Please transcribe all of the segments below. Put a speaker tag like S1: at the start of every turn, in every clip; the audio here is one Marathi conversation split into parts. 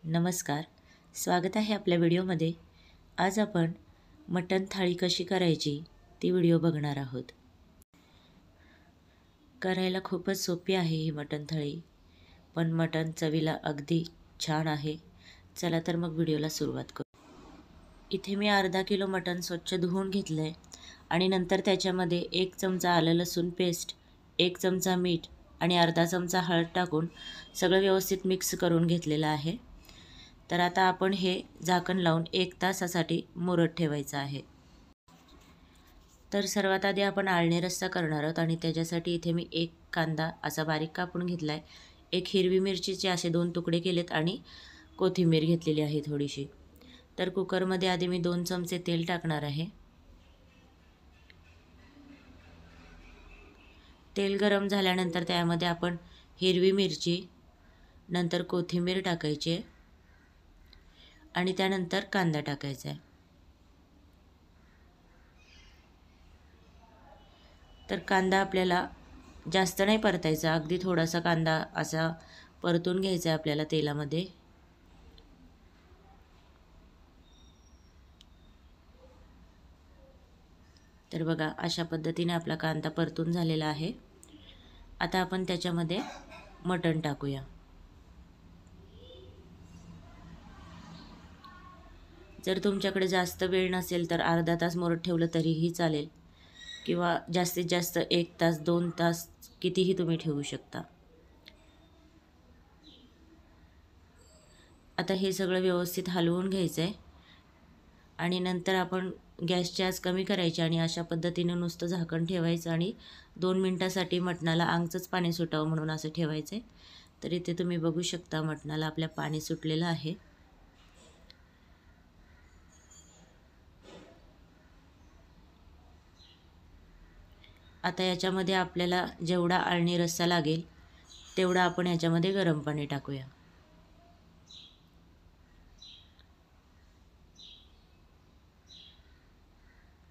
S1: नमस्कार. स्वागत आहे आपल्या व्हिडिओमध्ये. आज आपण मटण थाळी कशी करायची ती व्हिडिओ बघणार आहोत. करायला खूपच सोपी आहे ही मटण थाळी, पण मटण चवीला अगदी छान आहे. चला तर मग व्हिडिओला सुरुवात करू. इथे मी अर्धा किलो मटण स्वच्छ धुवून घेतलं आहे आणि नंतर त्याच्यामध्ये 1 चमचा आलं लसूण पेस्ट, 1 चमचा मीठ आणि अर्धा चमचा हळद टाकून सगळं व्यवस्थित मिक्स करून घेतलेलं आहे. तर आता आपण हे झाकण लावून 1 तासासाठी मुरत ठेवायचं आहे. तर सर्वात आधी आपण आळणी रस्सा करणार आहोत आणि त्याच्यासाठी इथे मी 1 कांदा असा बारीक कापून घेतला आहे. 1 हिरवी मिरचीचे असे 2 तुकडे केलेत आणि कोथिंबीर घेतलेली आहे थोडीशी. तर कुकरमध्ये आधी मी 2 चमचे तेल टाकणार आहे. तेल गरम झाल्यानंतर त्यामध्ये आपण हिरवी मिरची, नंतर कोथिंबीर टाकायची आहे आणि त्यानंतर कांदा टाकायचा आहे. तर कांदा आपल्याला जास्त नाही परतायचा, अगदी थोडासा कांदा असा परतून घ्यायचा आहे आपल्याला तेलामध्ये. तर बघा अशा पद्धतीने आपला कांदा परतून झालेला आहे. आता आपण त्याच्यामध्ये मटण टाकूया. जर तुमच्याकडे जास्त वेळ नसेल तर अर्धा तास मुरत ठेवलं तरीही चालेल किंवा जास्तीत जास्त 1 तास 2 तास कितीही तुम्ही ठेवू शकता. आता हे सगळं व्यवस्थित हलवून घ्यायचं आहे आणि नंतर आपण गॅसची आच कमी करायची आणि अशा पद्धतीने नुसतं झाकण ठेवायचं आणि 2 मिनटासाठी मटणाला अंगचंच पाणी सुटावं म्हणून असं ठेवायचं आहे. तर इथे तुम्ही बघू शकता मटणाला आपल्या पाणी सुटलेलं आहे. आता याच्यामध्ये आपल्याला जेवढा आळणी रस्सा लागेल तेवढा आपण याच्यामध्ये गरम पाणी टाकूया.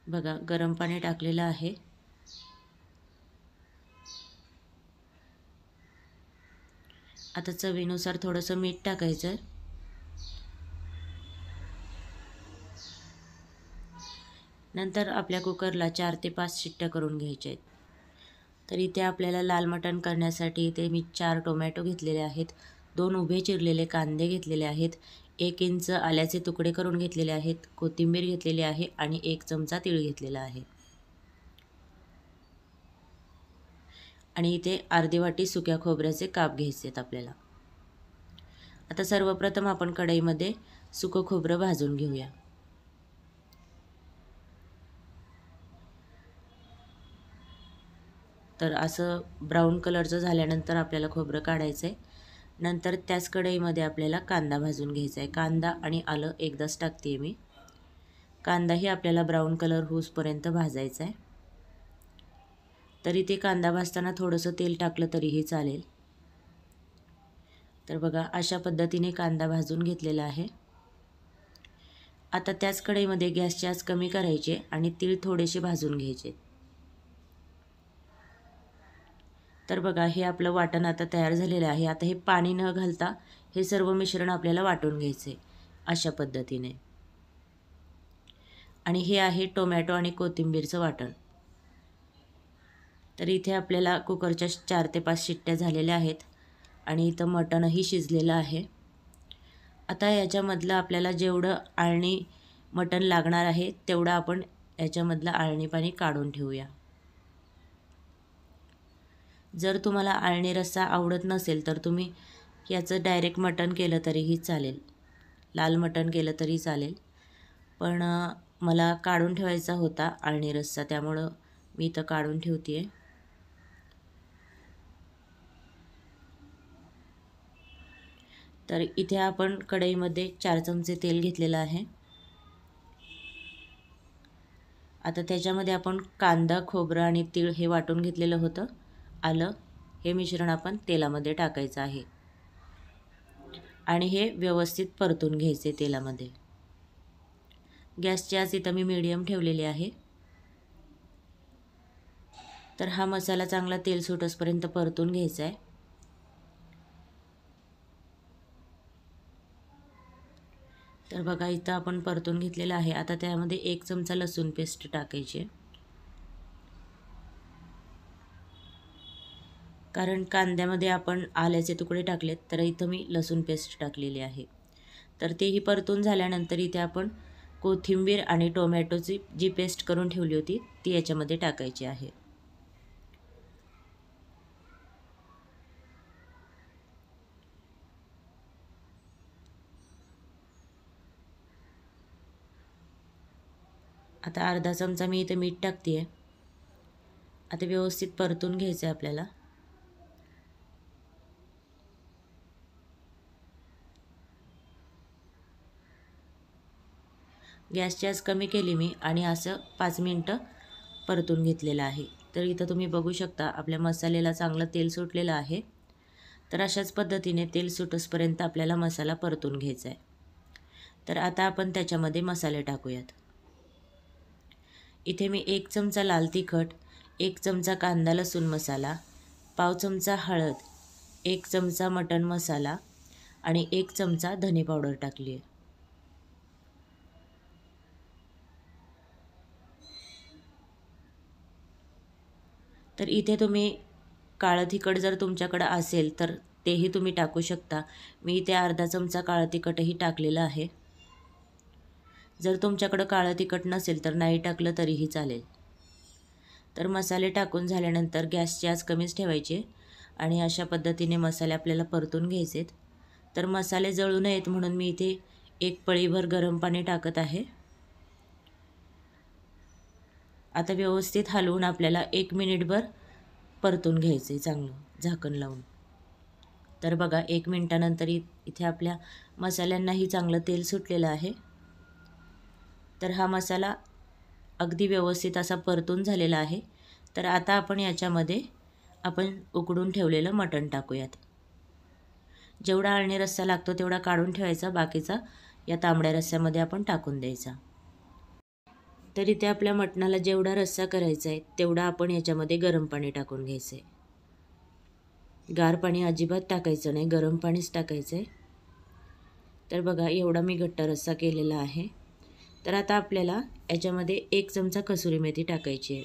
S1: बघा गरम पाणी टाकलेलं आहे. आता चवीनुसार थोडंसं मीठ टाकायचं. नंतर आपल्या कुकरला 4 ते 5 शिट्ट्या करून घ्यायच्या आहेत. तर इथे आपल्याला लाल मटण करण्यासाठी इथे मी 4 टोमॅटो घेतलेले आहेत, 2 उभे चिरलेले कांदे घेतलेले आहेत, 1 इंच आल्याचे तुकडे करून घेतलेले आहेत, कोथिंबीर घेतलेली आहे आणि 1 चमचा तीळ घेतलेला आहे. आणि इथे अर्धी वाटी सुक्या खोबऱ्याचे काप घ्यायचे आहेत आपल्याला. आता सर्वप्रथम आपण कढईमध्ये सुकं खोबरं भाजून घेऊया. तर असं ब्राऊन कलरचं झाल्यानंतर आपल्याला खोबरं काढायचं आहे. नंतर त्याच कढईमध्ये आपल्याला कांदा भाजून घ्यायचा आहे. कांदा आणि आलं एकदाच टाकते आहे मी. कांदाही आपल्याला ब्राऊन कलर होऊसपर्यंत भाजायचा आहे. तरी ते कांदा भाजताना थोडंसं तेल टाकलं तरीही चालेल. तर बघा अशा पद्धतीने कांदा भाजून घेतलेला आहे. आता त्याच कढईमध्ये गॅसची आच कमी करायची आणि तीळ थोडेसे भाजून घ्यायचे. तर बघा हे आपलं वाटण आता तयार झालेलं आहे. आता हे पाणी न घालता हे सर्व मिश्रण आपल्याला वाटून घ्यायचे अशा पद्धतीने. आणि हे आहे टोमॅटो आणि कोथिंबीरचं वाटण. तर इथे आपल्याला कुकरच्या 4 ते 5 शिट्ट्या झालेल्या आहेत आणि इथं मटणही शिजलेलं आहे. आता याच्यामधलं आपल्याला जेवढं आळणी मटण लागणार आहे तेवढं आपण याच्यामधलं आळणी पाणी काढून ठेवूया. जर तुम्हाला आळणी रस्सा आवडत नसेल तर तुम्ही याचं डायरेक्ट मटण केलं तरीही चालेल, लाल मटण केलं तरी चालेल. पण मला काढून ठेवायचा होता आळणी रस्सा, त्यामुळं मी इथं काढून ठेवते आहे. तर इथे आपण कढईमध्ये 4 चमचे तेल घेतलेलं आहे. आता त्याच्यामध्ये आपण कांदा, खोबरं आणि तीळ हे वाटून घेतलेलं होतं, आलं, हे मिश्रण आपण तेलामध्ये टाकायचं आहे आणि हे व्यवस्थित परतून घ्यायचे तेलामध्ये. गॅसची आच इथं मी मीडियम ठेवलेली आहे. तर हा मसाला चांगला तेल सुटसपर्यंत परतून घ्यायचा आहे. तर बघा इथं आपण परतून घेतलेलं आहे. आता त्यामध्ये 1 चमचा लसूण पेस्ट टाकायची आहे, कारण कांद्यामध्ये आपण आल्याचे तुकडे टाकलेत, तर इथं मी लसूण पेस्ट टाकलेली आहे. तर तेही परतून झाल्यानंतर इथे आपण कोथिंबीर आणि टोमॅटोची जी पेस्ट करून ठेवली होती ती याच्यामध्ये टाकायची आहे. आता अर्धा चमचा मी इथे मीठ टाकते आहे. आता व्यवस्थित परतून घ्यायचं आहे आपल्याला. गॅसची आच कमी केली मी आणि असं 5 मिनटं परतून घेतलेलं आहे. तर इथं तुम्ही बघू शकता आपल्या मसाल्याला चांगलं तेल सुटलेलं आहे. तर अशाच पद्धतीने तेल सुटसपर्यंत आपल्याला मसाला परतून घ्यायचा आहे. तर आता आपण त्याच्यामध्ये मसाले टाकूयात. इथे मी 1 चमचा लाल तिखट, 1 चमचा कांदा लसूण मसाला, पाव चमचा हळद, 1 चमचा मटण मसाला आणि 1 चमचा धने पावडर टाकली आहे. तर इथे तुम्ही काळं तिखट जर तुमच्याकडं असेल तर तेही तुम्ही टाकू शकता. मी इथे अर्धा चमचा काळं तिखटही टाकलेलं आहे. जर तुमच्याकडं काळं तिखट नसेल तर नाही टाकलं तरीही चालेल. तर मसाले टाकून झाल्यानंतर गॅसची आच कमीच ठेवायची आणि अशा पद्धतीने मसाले आपल्याला परतून घ्यायचेत. तर मसाले जळू नयेत म्हणून मी इथे 1 पळीभर गरम पाणी टाकत आहे. आता व्यवस्थित हलवून आपल्याला 1 मिनिटभर परतून घ्यायचं आहे चांगलं झाकण लावून. तर बघा 1 मिनिटानंतर इथे आपल्या मसाल्यांनाही चांगलं तेल सुटलेलं आहे. तर हा मसाला अगदी व्यवस्थित असा परतून झालेला आहे. तर आता आपण याच्यामध्ये आपण उकडून ठेवलेलं मटण टाकूयात. जेवढा अळणी रस्सा लागतो तेवढा काढून ठेवायचा, बाकीचा या तांबड्या रस्स्यामध्ये आपण टाकून द्यायचा. तर इथे आपल्या मटणाला जेवढा रस्सा करायचा आहे तेवढा आपण याच्यामध्ये गरम पाणी टाकून घ्यायचं आहे. गार पाणी अजिबात टाकायचं नाही, गरम पाणीच टाकायचं आहे. तर बघा एवढा मी घट्ट रस्सा केलेला आहे. तर आता आपल्याला याच्यामध्ये 1 चमचा कसुरी मेथी टाकायची आहे.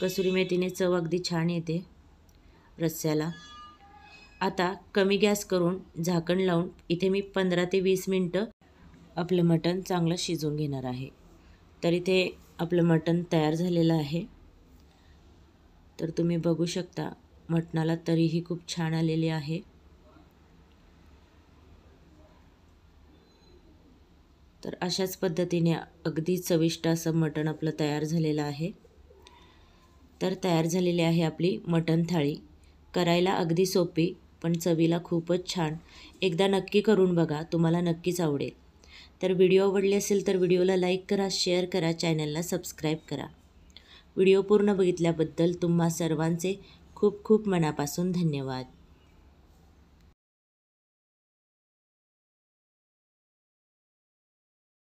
S1: कसुरी मेथीने चव अगदी छान येते रस्स्याला. आता कमी गॅस करून झाकण लावून इथे मी 15 ते 20 मिनटं आपलं मटण चांगलं शिजवून घेणार आहे. तर इथे आपलं मटण तयार झालेलं आहे. तर तुम्ही बघू शकता मटणाला तरीही खूप छान आलेली आहे. तर अशाच पद्धतीने अगदी चविष्ट असं मटण आपलं तयार झालेलं आहे. तर तयार झालेली आहे आपली मटण थाळी. करायला अगदी सोपी पण चवीला खूपच छान. एकदा नक्की करून बघा, तुम्हाला नक्कीच आवडेल. तर व्हिडिओ आवडले असेल तर व्हिडिओला लाईक करा, शेअर करा, चॅनलला सबस्क्राईब करा. व्हिडिओ पूर्ण बघितल्याबद्दल तुम्हा सर्वांचे खूप खूप मनापासून धन्यवाद.